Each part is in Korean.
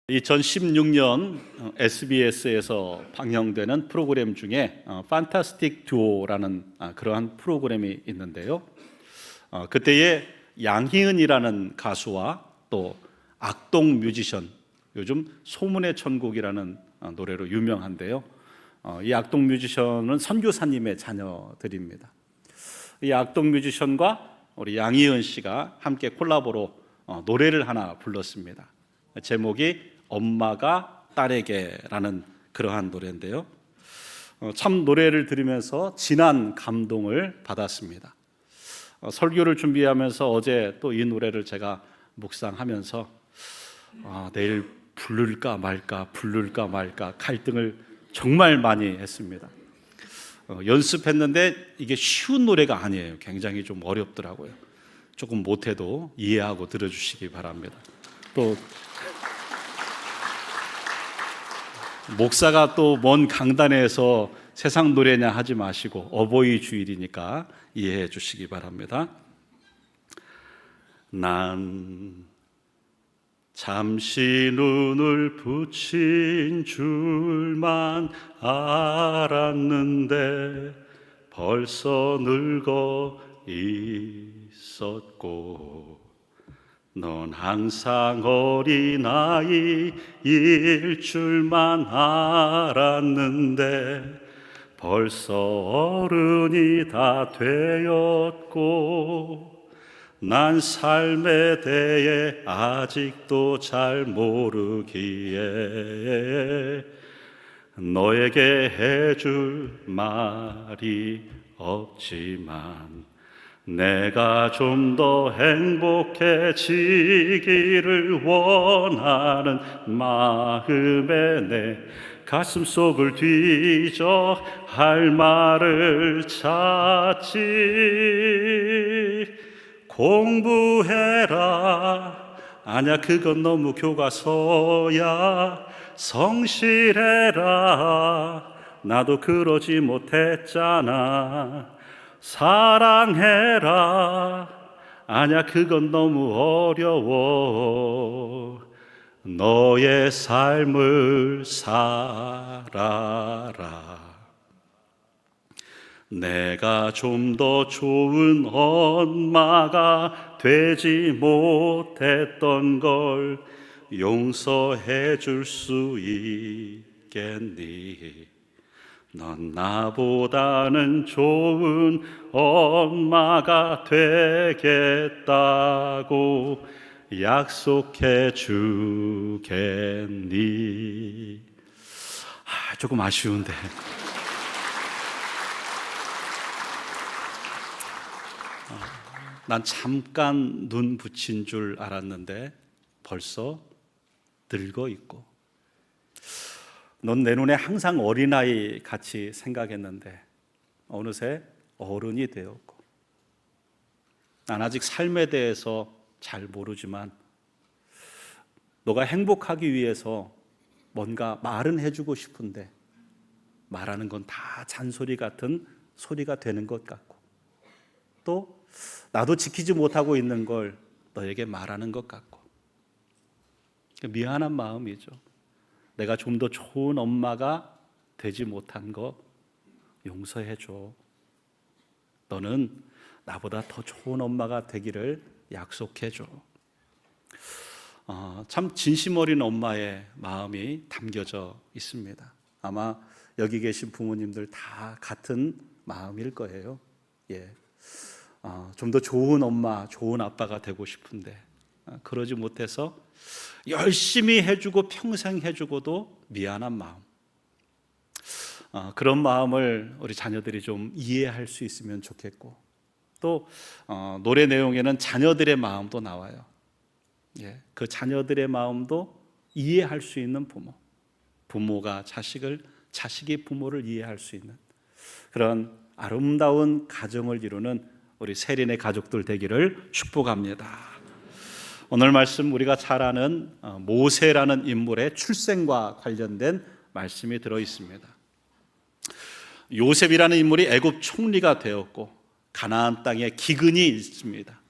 2016년 SBS에서 방영되는 프로그램 중에 판타스틱 듀오라는 그러한 프로그램이 있는데요. 그때에 양희은이라는 가수와 또 악동 뮤지션, 요즘 소문의 천국이라는 노래로 유명한데요. 이 악동 뮤지션은 선교사님의 자녀들입니다. 이 악동 뮤지션과 우리 양희은 씨가 함께 콜라보로 노래를 하나 불렀습니다. 제목이 엄마가 딸에게라는 그러한 노래인데요. 참 노래를 들으면서 진한 감동을 받았습니다. 설교를 준비하면서 어제 또 이 노래를 제가 묵상하면서 내일 부를까 말까 갈등을 정말 많이 했습니다. 연습했는데 이게 쉬운 노래가 아니에요. 굉장히 좀 어렵더라고요. 조금 못해도 이해하고 들어주시기 바랍니다. 또 목사가 또 먼 강단에서 세상 노래냐 하지 마시고 어버이 주일이니까 이해해 주시기 바랍니다. 난 잠시 눈을 붙인 줄만 알았는데 벌써 늙어 있었고 넌 항상 어린아이일 줄만 알았는데 벌써 어른이 다 되었고 난 삶에 대해 아직도 잘 모르기에 너에게 해줄 말이 없지만 내가 좀 더 행복해지기를 원하는 마음에 내 가슴 속을 뒤져 할 말을 찾지. 공부해라, 아냐 그건 너무 교과서야. 성실해라, 나도 그러지 못했잖아. 사랑해라, 아냐 그건 너무 어려워. 너의 삶을 살아라. 내가 좀 더 좋은 엄마가 되지 못했던 걸 용서해 줄 수 있겠니? 넌 나보다는 좋은 엄마가 되겠다고 약속해 주겠니? 조금 아쉬운데. 난 잠깐 눈 붙인 줄 알았는데 벌써 늙어 있고 넌 내 눈에 항상 어린아이 같이 생각했는데 어느새 어른이 되었고 난 아직 삶에 대해서 잘 모르지만 너가 행복하기 위해서 뭔가 말은 해주고 싶은데 말하는 건 다 잔소리 같은 소리가 되는 것 같고 또 나도 지키지 못하고 있는 걸 너에게 말하는 것 같고 미안한 마음이죠. 내가 좀 더 좋은 엄마가 되지 못한 거 용서해 줘. 너는 나보다 더 좋은 엄마가 되기를 약속해 줘. 참 진심 어린 엄마의 마음이 담겨져 있습니다. 아마 여기 계신 부모님들 다 같은 마음일 거예요. 좀 더 좋은 엄마, 좋은 아빠가 되고 싶은데 그러지 못해서 열심히 해주고 평생 해주고도 미안한 마음. 그런 마음을 우리 자녀들이 좀 이해할 수 있으면 좋겠고 또 노래 내용에는 자녀들의 마음도 나와요. 그 자녀들의 마음도 이해할 수 있는 부모, 부모가 자식을, 자식이 부모를 이해할 수 있는 그런 아름다운 가정을 이루는 우리 세린의 가족들 되기를 축복합니다. 오늘 말씀 우리가 잘 아는 모세라는 인물의 출생과 관련된 말씀이 들어 있습니다. 요셉이라는 인물이 애굽 총리가 되었고 가나안 땅에 기근이 있습니다.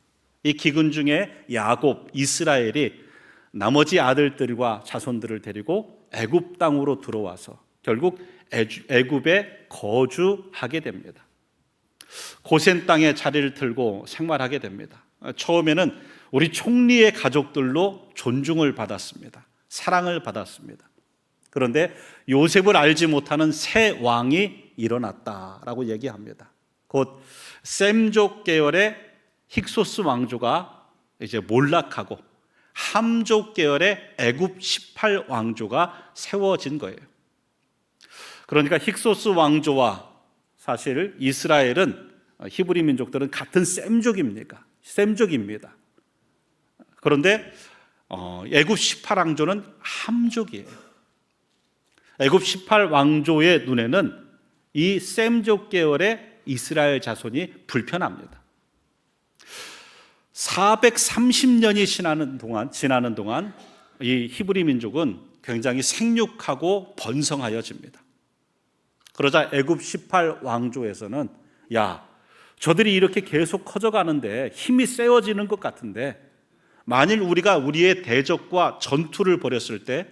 이 기근 중에 야곱, 이스라엘이 나머지 아들들과 자손들을 데리고 애굽 땅으로 들어와서 결국 애굽에 거주하게 됩니다. 고센 땅에 자리를 틀고 생활하게 됩니다. 처음에는 우리 총리의 가족들로 존중을 받았습니다. 사랑을 받았습니다. 그런데 요셉을 알지 못하는 새 왕이 일어났다라고 얘기합니다. 곧 셈족 계열의 힉소스 왕조가 이제 몰락하고 함족 계열의 애굽 18왕조가 세워진 거예요. 그러니까 힉소스 왕조와 사실 이스라엘은 히브리 민족들은 같은 셈족입니다. 그런데 애굽 18왕조는 함족이에요. 애굽 18왕조의 눈에는 이 셈족 계열의 이스라엘 자손이 불편합니다. 430년이 지나는 동안 이 히브리 민족은 굉장히 생육하고 번성하여집니다. 그러자 애굽 18왕조에서는 야, 저들이 이렇게 계속 커져가는데 힘이 세워지는 것 같은데 만일 우리가 우리의 대적과 전투를 벌였을 때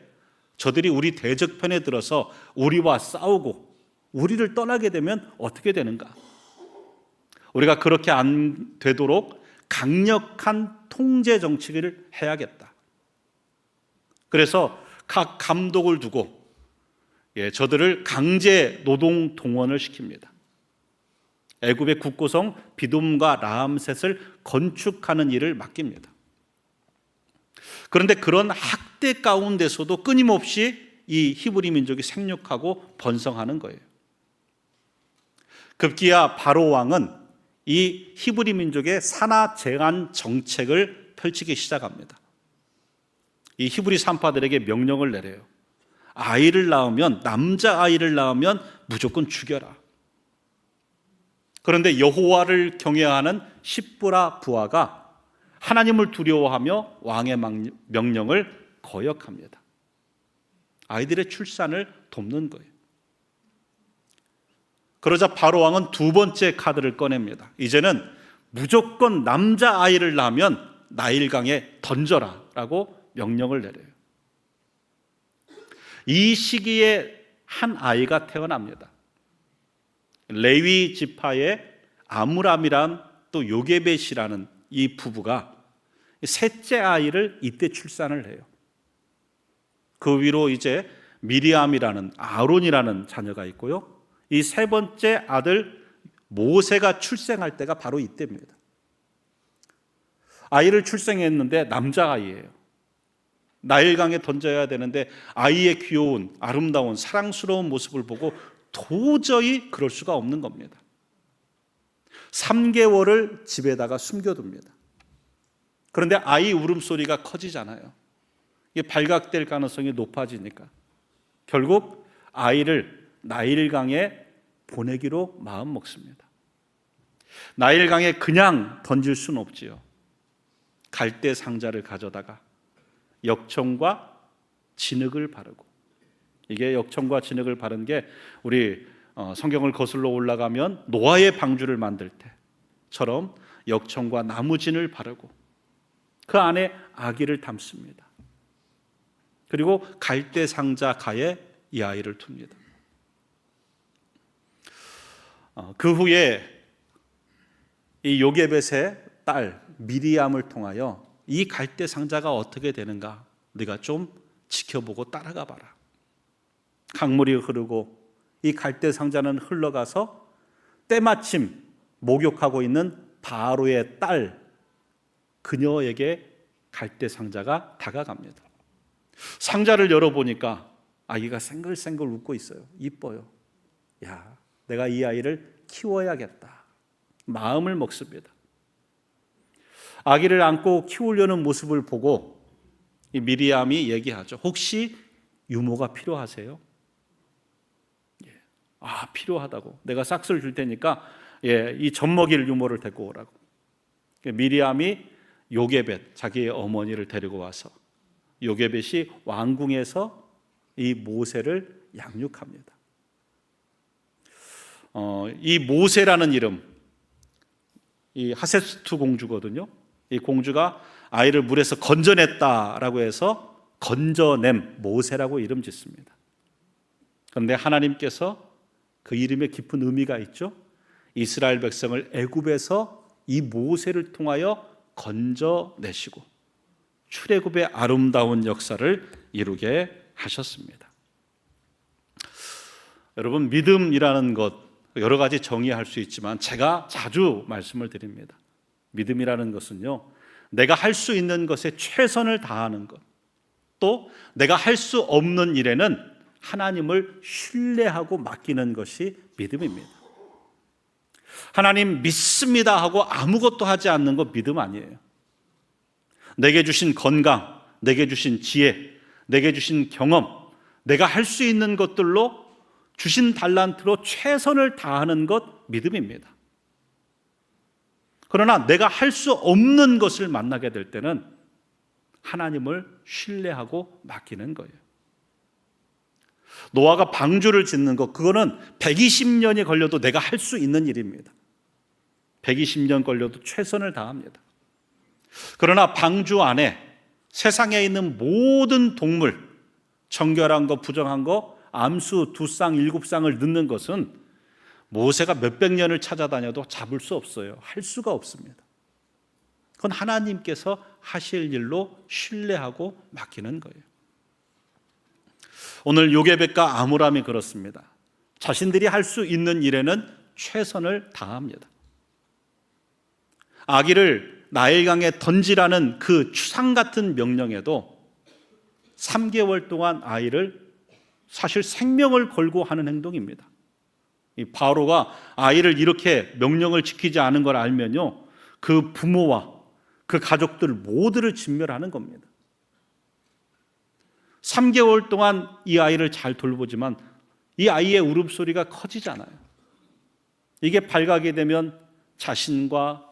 저들이 우리 대적편에 들어서 우리와 싸우고 우리를 떠나게 되면 어떻게 되는가? 우리가 그렇게 안 되도록 강력한 통제 정치를 해야겠다. 그래서 각 감독을 두고 저들을 강제 노동 동원을 시킵니다. 애굽의 국고성 비돔과 라암셋을 건축하는 일을 맡깁니다. 그런데 그런 학대 가운데서도 끊임없이 이 히브리 민족이 생육하고 번성하는 거예요. 급기야 바로 왕은 이 히브리 민족의 산하 제한 정책을 펼치기 시작합니다. 이 히브리 산파들에게 명령을 내려요. 남자 아이를 낳으면 무조건 죽여라. 그런데 여호와를 경외하는 십부라 부하가 하나님을 두려워하며 왕의 명령을 거역합니다. 아이들의 출산을 돕는 거예요. 그러자 바로 왕은 두 번째 카드를 꺼냅니다. 이제는 무조건 남자 아이를 낳으면 나일강에 던져라 라고 명령을 내려요. 이 시기에 한 아이가 태어납니다. 레위 지파의 아므람이란 또 요게벳이라는 이 부부가 셋째 아이를 이때 출산을 해요. 그 위로 이제 미리암이라는 아론이라는 자녀가 있고요. 이 세 번째 아들 모세가 출생할 때가 바로 이때입니다. 아이를 출생했는데 남자아이예요. 나일강에 던져야 되는데 아이의 귀여운 아름다운 사랑스러운 모습을 보고 도저히 그럴 수가 없는 겁니다. 3개월을 집에다가 숨겨둡니다. 그런데 아이 울음소리가 커지잖아요. 이게 발각될 가능성이 높아지니까 결국 아이를 나일강에 보내기로 마음먹습니다. 나일강에 그냥 던질 수는 없지요. 갈대 상자를 가져다가 역청과 진흙을 바르고, 이게 역청과 진흙을 바른 게 우리 성경을 거슬러 올라가면 노아의 방주를 만들 때처럼 역청과 나무진을 바르고 그 안에 아기를 담습니다. 그리고 갈대 상자 가에 이 아이를 둡니다. 그 후에 이 요게벳의 딸 미리암을 통하여 이 갈대 상자가 어떻게 되는가 네가 좀 지켜보고 따라가 봐라. 강물이 흐르고 이 갈대 상자는 흘러가서 때마침 목욕하고 있는 바로의 딸 그녀에게 갈대 상자가 다가갑니다. 상자를 열어보니까 아기가 생글생글 웃고 있어요. 이뻐요. 야, 내가 이 아이를 키워야겠다. 마음을 먹습니다. 아기를 안고 키우려는 모습을 보고 이 미리암이 얘기하죠. 혹시 유모가 필요하세요? 필요하다고. 내가 싹스를 줄 테니까 이 젖먹일 유모를 데리고 오라고. 미리암이 요게벳 자기의 어머니를 데리고 와서 요게벳이 왕궁에서 이 모세를 양육합니다. 이 모세라는 이름, 이 하세스투 공주거든요. 이 공주가 아이를 물에서 건져냈다라고 해서 건져냄 모세라고 이름 짓습니다. 그런데 하나님께서 그 이름에 깊은 의미가 있죠. 이스라엘 백성을 애굽에서 이 모세를 통하여 건져내시고 출애굽의 아름다운 역사를 이루게 하셨습니다. 여러분, 믿음이라는 것 여러 가지 정의할 수 있지만 제가 자주 말씀을 드립니다. 믿음이라는 것은요, 내가 할 수 있는 것에 최선을 다하는 것, 또 내가 할 수 없는 일에는 하나님을 신뢰하고 맡기는 것이 믿음입니다. 하나님 믿습니다 하고 아무것도 하지 않는 거 믿음 아니에요. 내게 주신 건강, 내게 주신 지혜, 내게 주신 경험, 내가 할 수 있는 것들로 주신 달란트로 최선을 다하는 것 믿음입니다. 그러나 내가 할 수 없는 것을 만나게 될 때는 하나님을 신뢰하고 맡기는 거예요. 노아가 방주를 짓는 것, 그거는 120년이 걸려도 내가 할 수 있는 일입니다. 120년 걸려도 최선을 다합니다. 그러나 방주 안에 세상에 있는 모든 동물, 정결한 거, 부정한 거, 암수 2쌍, 7쌍을 넣는 것은 모세가 몇백 년을 찾아다녀도 잡을 수 없어요. 할 수가 없습니다. 그건 하나님께서 하실 일로 신뢰하고 맡기는 거예요. 오늘 요게벳과 아므람이 그렇습니다. 자신들이 할 수 있는 일에는 최선을 다합니다. 아기를 나일강에 던지라는 그 추상 같은 명령에도 3개월 동안 아이를 사실 생명을 걸고 하는 행동입니다. 이 바로가 아이를 이렇게 명령을 지키지 않은 걸 알면요, 그 부모와 그 가족들 모두를 진멸하는 겁니다. 3개월 동안 이 아이를 잘 돌보지만 이 아이의 울음소리가 커지잖아요. 이게 발각이 되면 자신과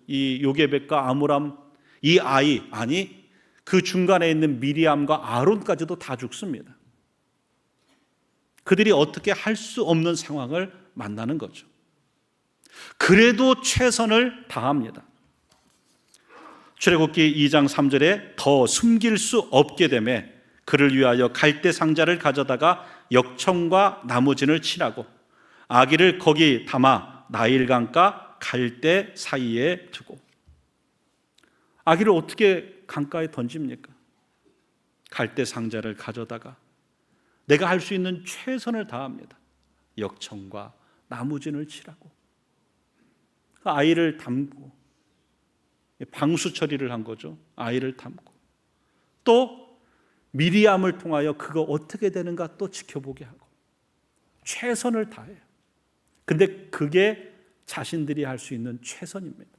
이 요게벳과 아므람, 이 아이, 아니 그 중간에 있는 미리암과 아론까지도 다 죽습니다. 그들이 어떻게 할 수 없는 상황을 만나는 거죠. 그래도 최선을 다합니다. 출애굽기 2장 3절에 더 숨길 수 없게 되매 그를 위하여 갈대 상자를 가져다가 역청과 나무진을 칠하고 아기를 거기 담아 나일강과 갈대 사이에 두고. 아기를 어떻게 강가에 던집니까? 갈대 상자를 가져다가 내가 할 수 있는 최선을 다합니다. 역청과 나무진을 칠하고 그 아이를 담고 방수 처리를 한 거죠. 아이를 담고 또 미리암을 통하여 그거 어떻게 되는가 또 지켜보게 하고 최선을 다해요. 근데 그게 자신들이 할 수 있는 최선입니다.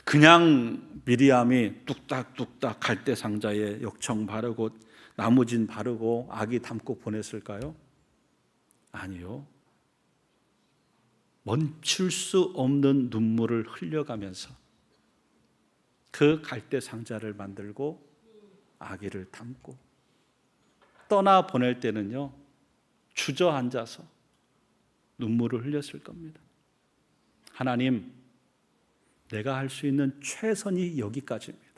그냥 미리암이 뚝딱뚝딱 갈대 상자에 역청 바르고 나무진 바르고 아기 담고 보냈을까요? 아니요. 멈출 수 없는 눈물을 흘려가면서 그 갈대 상자를 만들고 아기를 담고 떠나 보낼 때는요, 주저앉아서 눈물을 흘렸을 겁니다. 하나님, 내가 할 수 있는 최선이 여기까지입니다.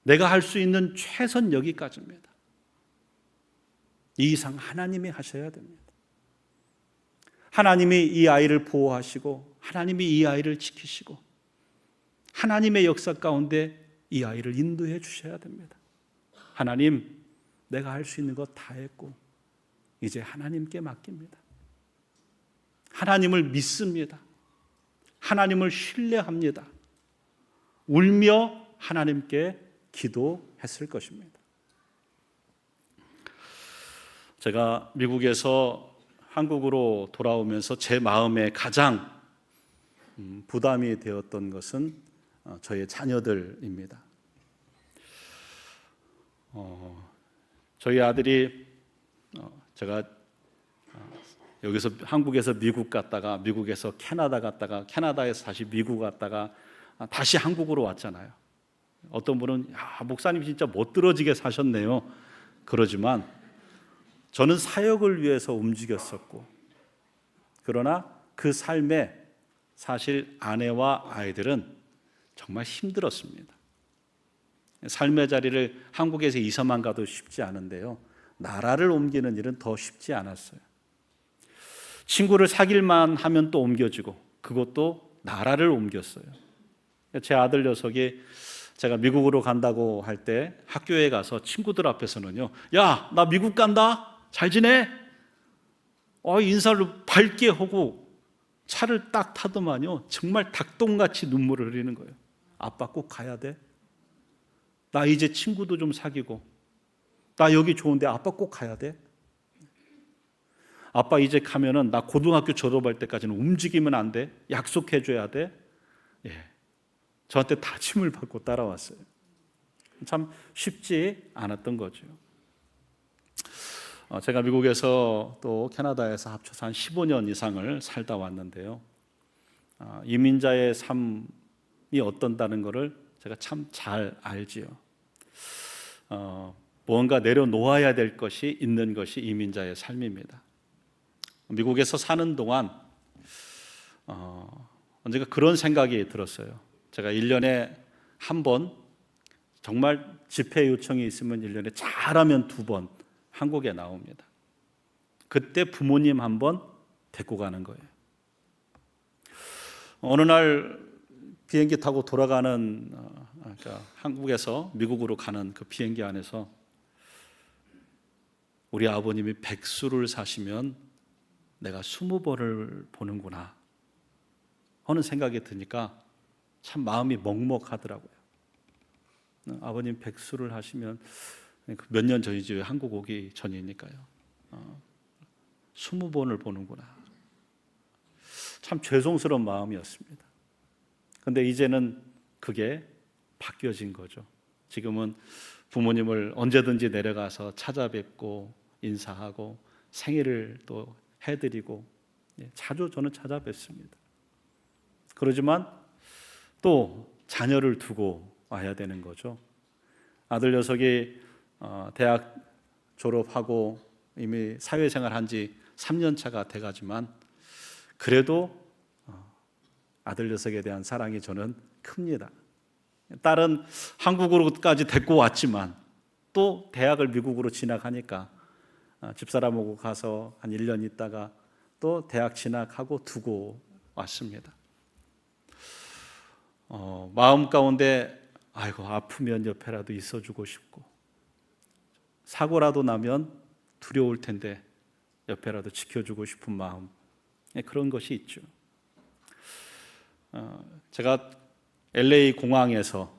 내가 할 수 있는 최선 여기까지입니다. 이 이상 하나님이 하셔야 됩니다. 하나님이 이 아이를 보호하시고 하나님이 이 아이를 지키시고 하나님의 역사 가운데 이 아이를 인도해 주셔야 됩니다. 하나님, 내가 할 수 있는 것 다 했고 이제 하나님께 맡깁니다. 하나님을 믿습니다. 하나님을 신뢰합니다. 울며 하나님께 기도했을 것입니다. 제가 미국에서 한국으로 돌아오면서 제 마음에 가장 부담이 되었던 것은 저의 자녀들입니다. 저희 아들이 제가 여기서 한국에서 미국 갔다가 미국에서 캐나다 갔다가 캐나다에서 다시 미국 갔다가 다시 한국으로 왔잖아요. 어떤 분은 목사님 진짜 멋들어지게 사셨네요. 그러지만 저는 사역을 위해서 움직였었고, 그러나 그 삶에 사실 아내와 아이들은 정말 힘들었습니다. 삶의 자리를 한국에서 이사만 가도 쉽지 않은데요, 나라를 옮기는 일은 더 쉽지 않았어요. 친구를 사귈만 하면 또 옮겨지고, 그것도 나라를 옮겼어요. 제 아들 녀석이 제가 미국으로 간다고 할 때 학교에 가서 친구들 앞에서는요, 야, 나 미국 간다, 잘 지내? 인사를 밝게 하고 차를 딱 타더만요, 정말 닭똥같이 눈물을 흘리는 거예요. 아빠 꼭 가야 돼? 나 이제 친구도 좀 사귀고, 나 여기 좋은데 아빠 꼭 가야 돼? 아빠 이제 가면은 나 고등학교 졸업할 때까지는 움직이면 안 돼? 약속해 줘야 돼? 예, 저한테 다짐을 받고 따라왔어요. 참 쉽지 않았던 거죠. 제가 미국에서 또 캐나다에서 합쳐서 한 15년 이상을 살다 왔는데요, 이민자의 삶이 어떤다는 것을 제가 참 잘 알지요. 무언가 내려놓아야 될 것이 있는 것이 이민자의 삶입니다. 미국에서 사는 동안 언젠가 그런 생각이 들었어요. 제가 1년에 한 번, 정말 집회 요청이 있으면 1년에 잘하면 2번 한국에 나옵니다. 그때 부모님 한 번 데리고 가는 거예요. 어느 날 비행기 타고 돌아가는, 그러니까 한국에서 미국으로 가는 그 비행기 안에서 우리 아버님이 백수를 사시면 내가 20번을 보는구나 하는 생각이 드니까 참 마음이 먹먹하더라고요. 아버님 백수를 하시면 몇 년 전이지, 한국 오기 전이니까요. 20번을 보는구나. 참 죄송스러운 마음이었습니다. 근데 이제는 그게 바뀌어진 거죠. 지금은 부모님을 언제든지 내려가서 찾아뵙고 인사하고 생일을 또 해드리고, 자주 저는 찾아뵙습니다. 그러지만 또 자녀를 두고 와야 되는 거죠. 아들 녀석이 대학 졸업하고 이미 사회생활 한 지 3년 차가 돼가지만 그래도 아들 녀석에 대한 사랑이 저는 큽니다. 딸은 한국으로까지 데리고 왔지만 또 대학을 미국으로 진학하니까 집사람하고 가서 한 1년 있다가 또 대학 진학하고 두고 왔습니다. 마음 가운데 아이고, 아프면 옆에라도 있어주고 싶고, 사고라도 나면 두려울 텐데 옆에라도 지켜주고 싶은 마음, 그런 것이 있죠. 제가 LA 공항에서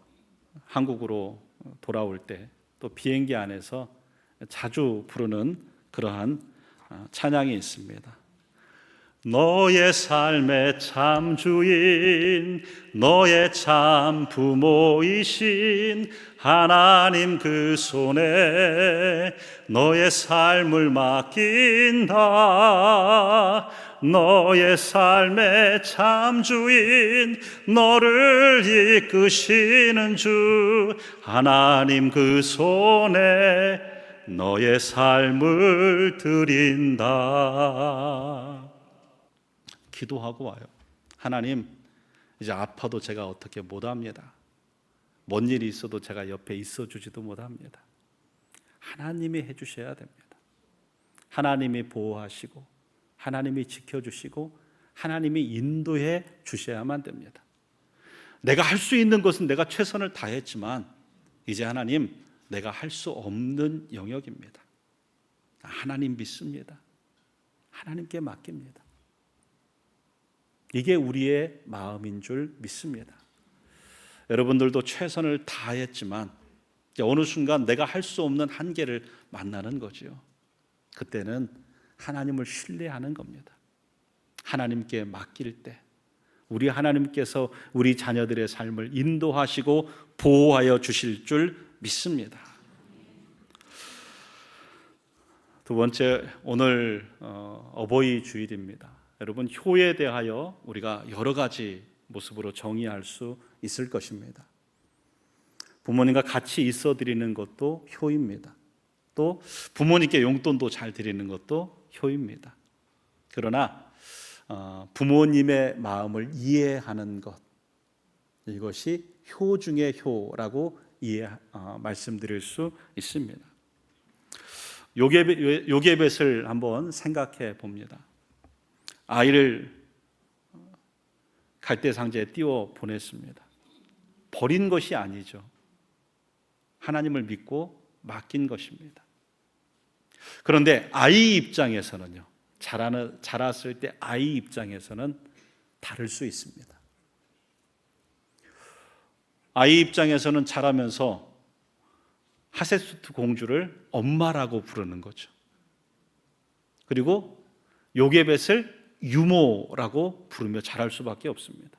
한국으로 돌아올 때 또 비행기 안에서 자주 부르는 그러한 찬양이 있습니다. 너의 삶의 참 주인, 너의 참 부모이신 하나님 그 손에 너의 삶을 맡긴다. 너의 삶의 참 주인, 너를 이끄시는 주 하나님 그 손에 너의 삶을 드린다. 기도하고 와요. 하나님, 이제 아파도 제가 어떻게 못합니다. 뭔 일이 있어도 제가 옆에 있어주지도 못합니다. 하나님이 해주셔야 됩니다. 하나님이 보호하시고 하나님이 지켜주시고 하나님이 인도해 주셔야만 됩니다. 내가 할 수 있는 것은 내가 최선을 다했지만 이제 하나님, 내가 할 수 없는 영역입니다. 하나님 믿습니다. 하나님께 맡깁니다. 이게 우리의 마음인 줄 믿습니다. 여러분들도 최선을 다했지만 어느 순간 내가 할 수 없는 한계를 만나는 거죠. 그때는 하나님을 신뢰하는 겁니다. 하나님께 맡길 때 우리 하나님께서 우리 자녀들의 삶을 인도하시고 보호하여 주실 줄 믿습니다. 두 번째, 오늘 어버이 주일입니다. 여러분, 효에 대하여 우리가 여러 가지 모습으로 정의할 수 있을 것입니다. 부모님과 같이 있어 드리는 것도 효입니다. 또 부모님께 용돈도 잘 드리는 것도 효입니다. 그러나 부모님의 마음을 이해하는 것, 이것이 효 중의 효라고 말씀드릴 수 있습니다. 요게벳을 한번 생각해 봅니다. 아이를 갈대 상자에 띄워 보냈습니다. 버린 것이 아니죠. 하나님을 믿고 맡긴 것입니다. 그런데 아이 입장에서는요, 자랐을 때 아이 입장에서는 다를 수 있습니다. 아이 입장에서는 자라면서 하세수트 공주를 엄마라고 부르는 거죠. 그리고 요게벳을 유모라고 부르며 자랄 수밖에 없습니다.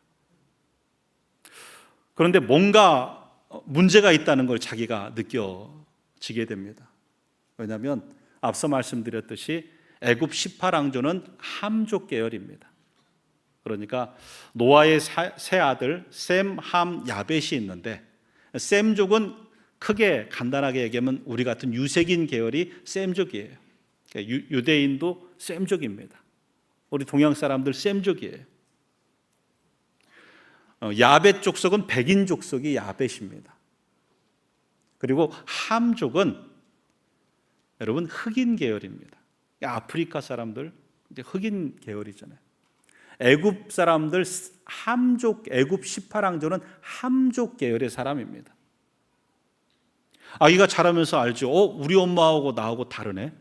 그런데 뭔가 문제가 있다는 걸 자기가 느껴지게 됩니다. 왜냐하면 앞서 말씀드렸듯이 애굽 18왕조는 함족 계열입니다. 그러니까 노아의 세 아들 셈, 함, 야벳이 있는데 셈족은 크게 간단하게 얘기하면 우리 같은 유색인 계열이 셈족이에요. 유대인도 셈족입니다. 우리 동양 사람들 셈족이에요. 야벳 족속은 백인 족속이 야벳입니다. 그리고 함족은 여러분 흑인 계열입니다. 아프리카 사람들 이제 흑인 계열이잖아요. 애굽 사람들 함족, 애굽 18왕조는 함족 계열의 사람입니다. 아이가 자라면서 알죠. 우리 엄마하고 나하고 다르네.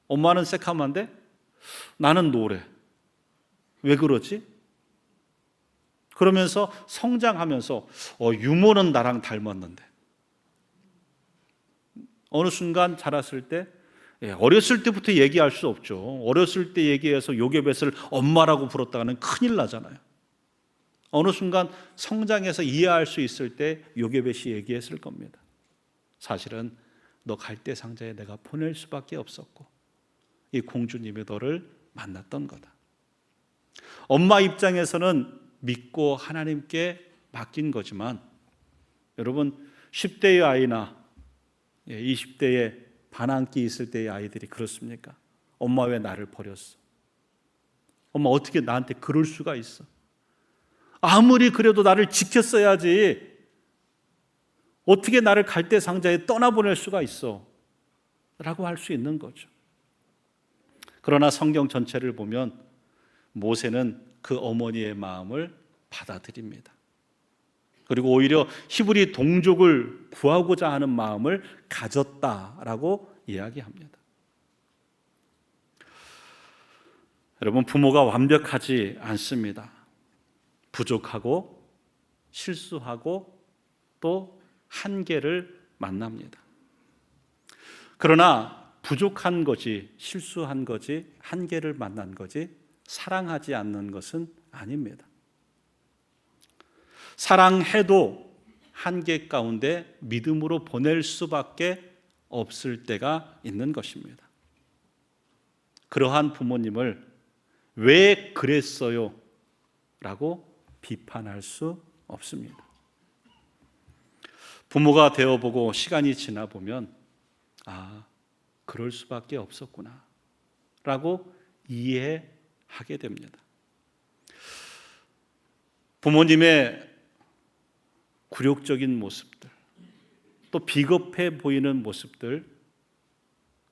엄마는 새카만데 나는 노래. 왜 그러지? 그러면서 성장하면서 유모는 나랑 닮았는데 어느 순간 자랐을 때 어렸을 때부터 얘기할 수 없죠. 어렸을 때 얘기해서 요게벳을 엄마라고 부렀다가는 큰일 나잖아요. 어느 순간 성장해서 이해할 수 있을 때 요게벳이 얘기했을 겁니다. 사실은 너 갈대 상자에 내가 보낼 수밖에 없었고 이 공주님이 너를 만났던 거다. 엄마 입장에서는 믿고 하나님께 맡긴 거지만 여러분 10대의 아이나 20대의 반항기 있을 때의 아이들이 그렇습니까? 엄마 왜 나를 버렸어? 엄마 어떻게 나한테 그럴 수가 있어? 아무리 그래도 나를 지켰어야지 어떻게 나를 갈대 상자에 떠나보낼 수가 있어? 라고 할 수 있는 거죠. 그러나 성경 전체를 보면 모세는 그 어머니의 마음을 받아들입니다. 그리고 오히려 히브리 동족을 구하고자 하는 마음을 가졌다라고 이야기합니다. 여러분, 부모가 완벽하지 않습니다. 부족하고 실수하고 또 한계를 만납니다. 그러나 부족한 거지, 실수한 거지, 한계를 만난 거지 사랑하지 않는 것은 아닙니다. 사랑해도 한계 가운데 믿음으로 보낼 수밖에 없을 때가 있는 것입니다. 그러한 부모님을 왜 그랬어요? 라고 비판할 수 없습니다. 부모가 되어보고 시간이 지나 보면 그럴 수밖에 없었구나 라고 이해하게 됩니다. 부모님의 굴욕적인 모습들, 또 비겁해 보이는 모습들,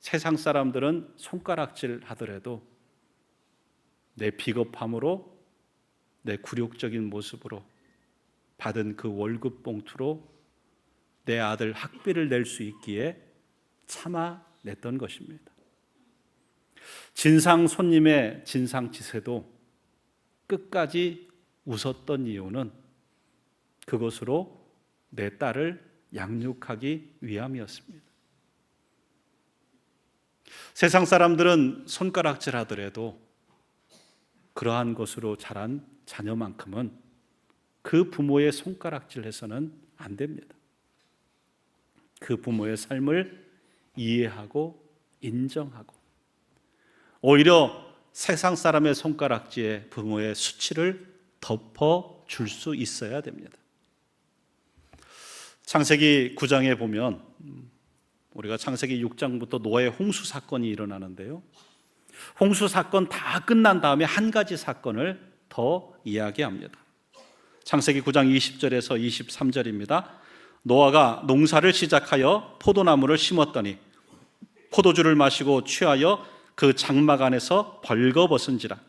세상 사람들은 손가락질 하더라도 내 비겁함으로, 내 굴욕적인 모습으로 받은 그 월급 봉투로 내 아들 학비를 낼 수 있기에 참아냈던 것입니다. 진상 손님의 진상짓에도 끝까지 웃었던 이유는 그것으로 내 딸을 양육하기 위함이었습니다. 세상 사람들은 손가락질 하더라도 그러한 것으로 자란 자녀만큼은 그 부모의 손가락질해서는 안 됩니다. 그 부모의 삶을 이해하고 인정하고 오히려 세상 사람의 손가락질에 부모의 수치를 덮어줄 수 있어야 됩니다. 창세기 9장에 보면 우리가 창세기 6장부터 노아의 홍수 사건이 일어나는데요. 홍수 사건 다 끝난 다음에 한 가지 사건을 더 이야기합니다. 창세기 9장 20절에서 23절입니다. 노아가 농사를 시작하여 포도나무를 심었더니 포도주를 마시고 취하여 그 장막 안에서 벌거벗은지라.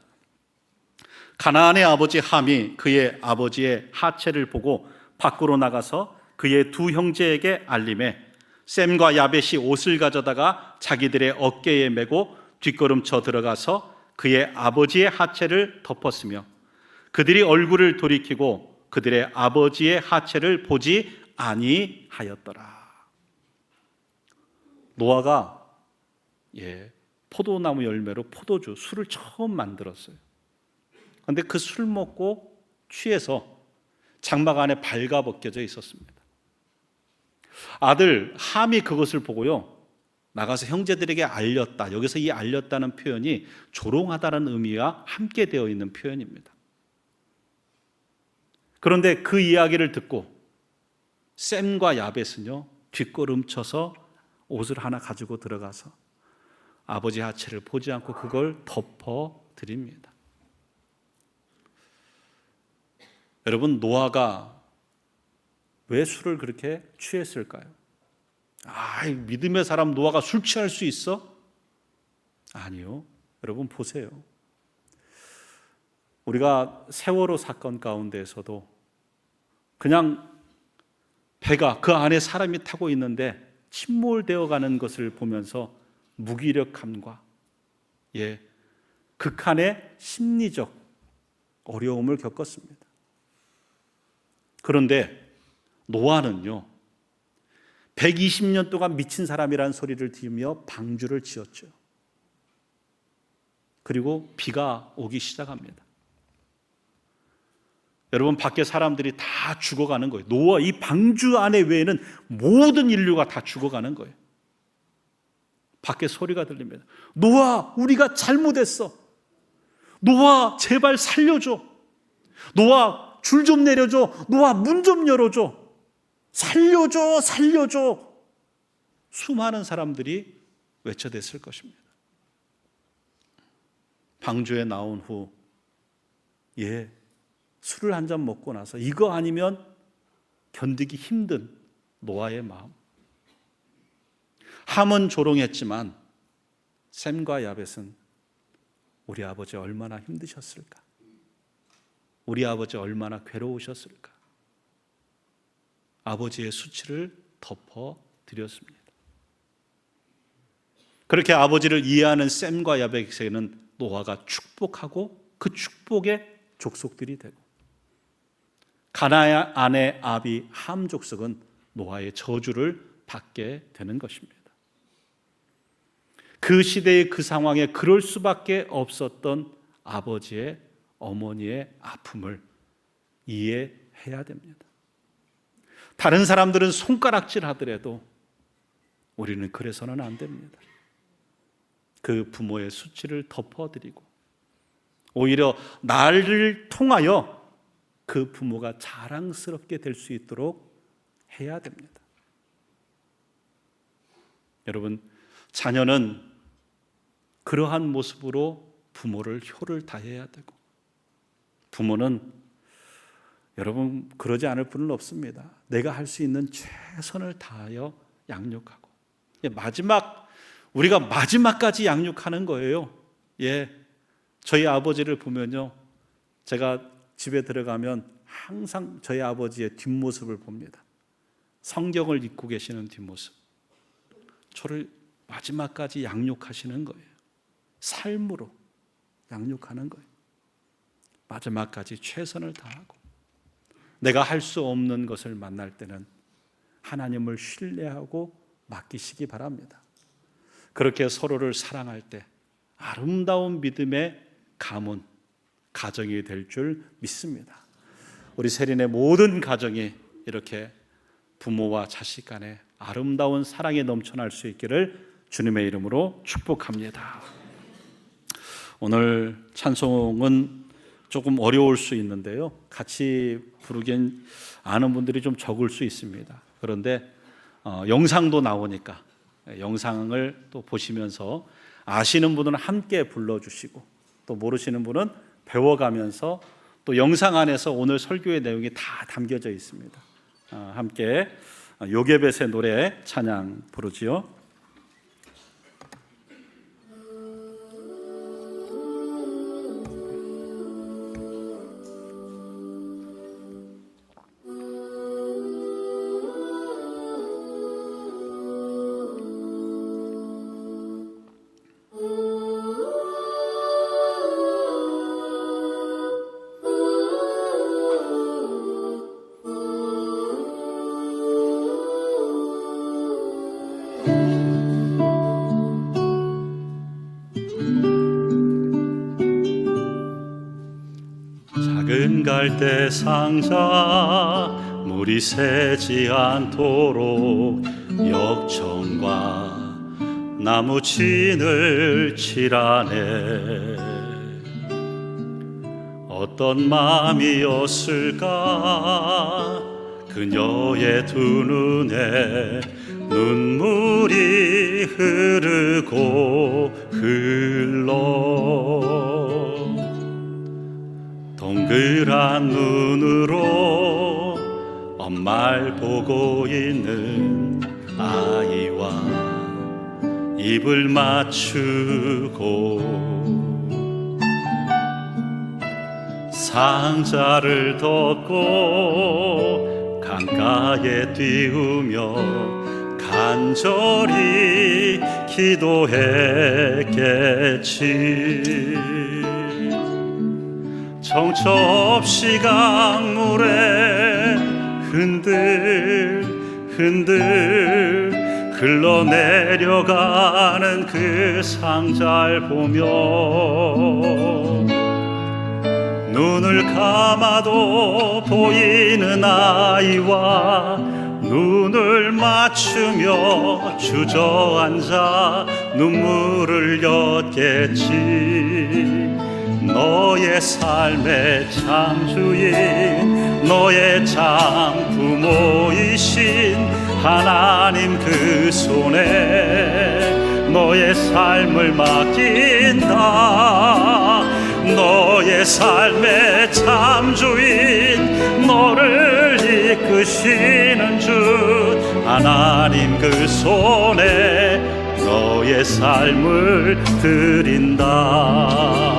가나안의 아버지 함이 그의 아버지의 하체를 보고 밖으로 나가서 그의 두 형제에게 알림해 셈과 야벳이 옷을 가져다가 자기들의 어깨에 메고 뒷걸음쳐 들어가서 그의 아버지의 하체를 덮었으며 그들이 얼굴을 돌이키고 그들의 아버지의 하체를 보지 아니하였더라. 노아가 포도나무 열매로 포도주, 술을 처음 만들었어요. 그런데 그 술 먹고 취해서 장막 안에 발가벗겨져 있었습니다. 아들 함이 그것을 보고요, 나가서 형제들에게 알렸다. 여기서 이 알렸다는 표현이 조롱하다는 의미와 함께 되어 있는 표현입니다. 그런데 그 이야기를 듣고 셈과 야벳은요, 뒷걸음쳐서 옷을 하나 가지고 들어가서 아버지 하체를 보지 않고 그걸 덮어 드립니다. 여러분, 노아가 왜 술을 그렇게 취했을까요? 믿음의 사람 노아가 술 취할 수 있어? 아니요. 여러분 보세요. 우리가 세월호 사건 가운데에서도 그냥 배가 그 안에 사람이 타고 있는데 침몰되어 가는 것을 보면서 무기력함과 극한의 심리적 어려움을 겪었습니다. 그런데 노아는요, 120년 동안 미친 사람이라는 소리를 들으며 방주를 지었죠. 그리고 비가 오기 시작합니다. 여러분, 밖에 사람들이 다 죽어가는 거예요. 노아 이 방주 안에 외에는 모든 인류가 다 죽어가는 거예요. 밖에 소리가 들립니다. 노아, 우리가 잘못했어. 노아, 제발 살려줘. 노아, 줄 좀 내려줘. 노아, 문 좀 열어줘. 살려줘, 살려줘. 수많은 사람들이 외쳐댔을 것입니다. 방주에 나온 후 술을 한 잔 먹고 나서 이거 아니면 견디기 힘든 노아의 마음. 함은 조롱했지만 셈과 야벳은 우리 아버지 얼마나 힘드셨을까? 우리 아버지 얼마나 괴로우셨을까? 아버지의 수치를 덮어드렸습니다. 그렇게 아버지를 이해하는 셈과 야벳에게는 노아가 축복하고 그 축복의 족속들이 되고, 가나안의 아비 함 족속은 노아의 저주를 받게 되는 것입니다. 그 시대의 그 상황에 그럴 수밖에 없었던 아버지의, 어머니의 아픔을 이해해야 됩니다. 다른 사람들은 손가락질 하더라도 우리는 그래서는 안 됩니다. 그 부모의 수치를 덮어드리고 오히려 나를 통하여 그 부모가 자랑스럽게 될 수 있도록 해야 됩니다. 여러분, 자녀는 그러한 모습으로 부모를 효를 다해야 되고, 부모는 여러분 그러지 않을 분은 없습니다. 내가 할 수 있는 최선을 다하여 양육하고, 우리가 마지막까지 양육하는 거예요. 저희 아버지를 보면요, 제가 집에 들어가면 항상 저희 아버지의 뒷모습을 봅니다. 성경을 읽고 계시는 뒷모습. 저를 마지막까지 양육하시는 거예요. 삶으로 양육하는 거예요. 마지막까지 최선을 다하고, 내가 할 수 없는 것을 만날 때는 하나님을 신뢰하고 맡기시기 바랍니다. 그렇게 서로를 사랑할 때 아름다운 믿음의 가문, 가정이 될 줄 믿습니다. 우리 세린의 모든 가정이 이렇게 부모와 자식 간에 아름다운 사랑이 넘쳐날 수 있기를 주님의 이름으로 축복합니다. 오늘 찬송은 조금 어려울 수 있는데요, 같이 부르긴 아는 분들이 좀 적을 수 있습니다. 그런데 영상도 나오니까 영상을 또 보시면서 아시는 분은 함께 불러주시고, 또 모르시는 분은 배워가면서 또 영상 안에서 오늘 설교의 내용이 다 담겨져 있습니다. 함께 요게벳의 노래 찬양 부르지요. 작은 갈대 상자 물이 새지 않도록 역청과 나무 진을 칠하네. 어떤 마음이었을까 그녀의 두 눈에 눈물이 흐르고 흘러 동그란 눈으로 엄마를 보고 있는 아이와 입을 맞추고 상자를 덮고 강가에 띄우며 간절히 기도했겠지. 정처 없이 강물에 흔들흔들 흘러내려가는 그 상자를 보며 눈을 감아도 보이는 아이와 눈을 맞추며 주저앉아 눈물을 흘렸겠지. 너의 삶의 창주인 너의 장부모이신 하나님 그 손에 너의 삶을 맡긴다. 너의 삶의 참주인 너를 이끄시는 주 하나님 그 손에 너의 삶을 드린다.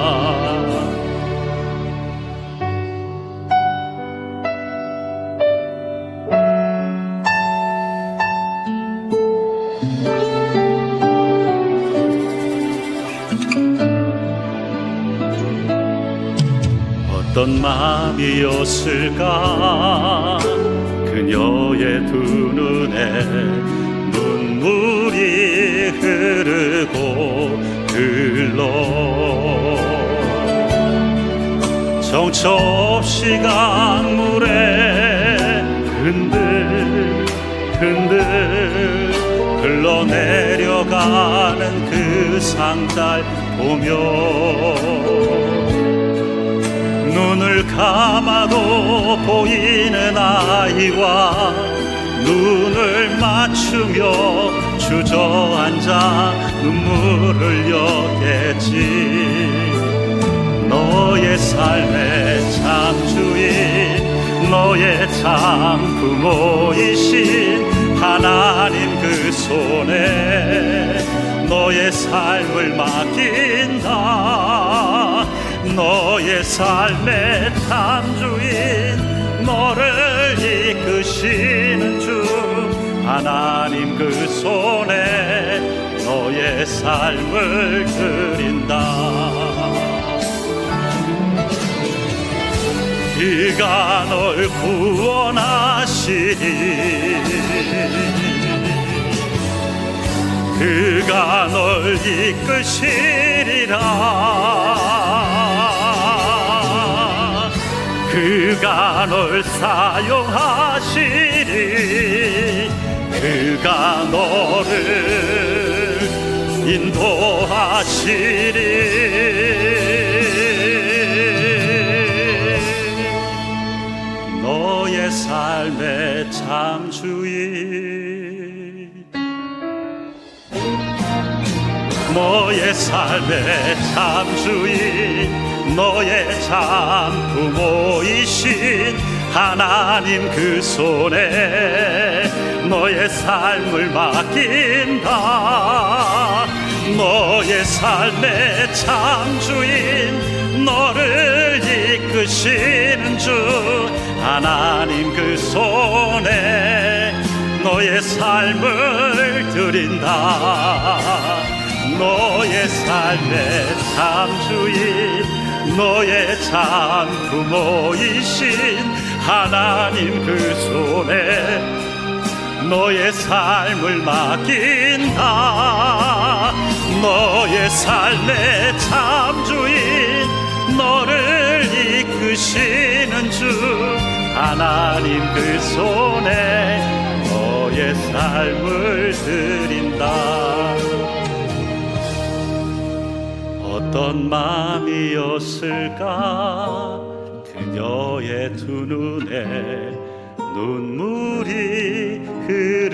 어떤 마음이었을까 그녀의 두 눈에 눈물이 흐르고 흘러 정처 없이 강물에 흔들 흘러내려가는 그 상자를 보며 눈을 감아도 보이는 아이와 눈을 맞추며 주저앉아 눈물을 흘렸겠지. 너의 삶의 창주인 너의 장부모이신 하나님 그 손에 너의 삶을 맡긴다. 너의 삶의 참주인 너를 이끄시는 주 하나님 그 손에 너의 삶을 드린다. 그가 널 구원하시니 그가 널 이끄시리라. 그가 널 사용하시리. 그가 너를 인도하시리. 너의 삶의 참주인 너의 삶의 참주인 너의 참 부모이신 하나님 그 손에 너의 삶을 맡긴다. 너의 삶의 참 주인 너를 이끄시는 주 하나님 그 손에 너의 삶을 드린다. 너의 삶의 참 주인 너의 참 부모이신 하나님 그 손에 너의 삶을 맡긴다. 너의 삶의 참 주인 너를 이끄시는 주 하나님 그 손에 너의 삶을 드린다. 어떤 마음이었을까 그녀의 두 눈에 눈물이 흐르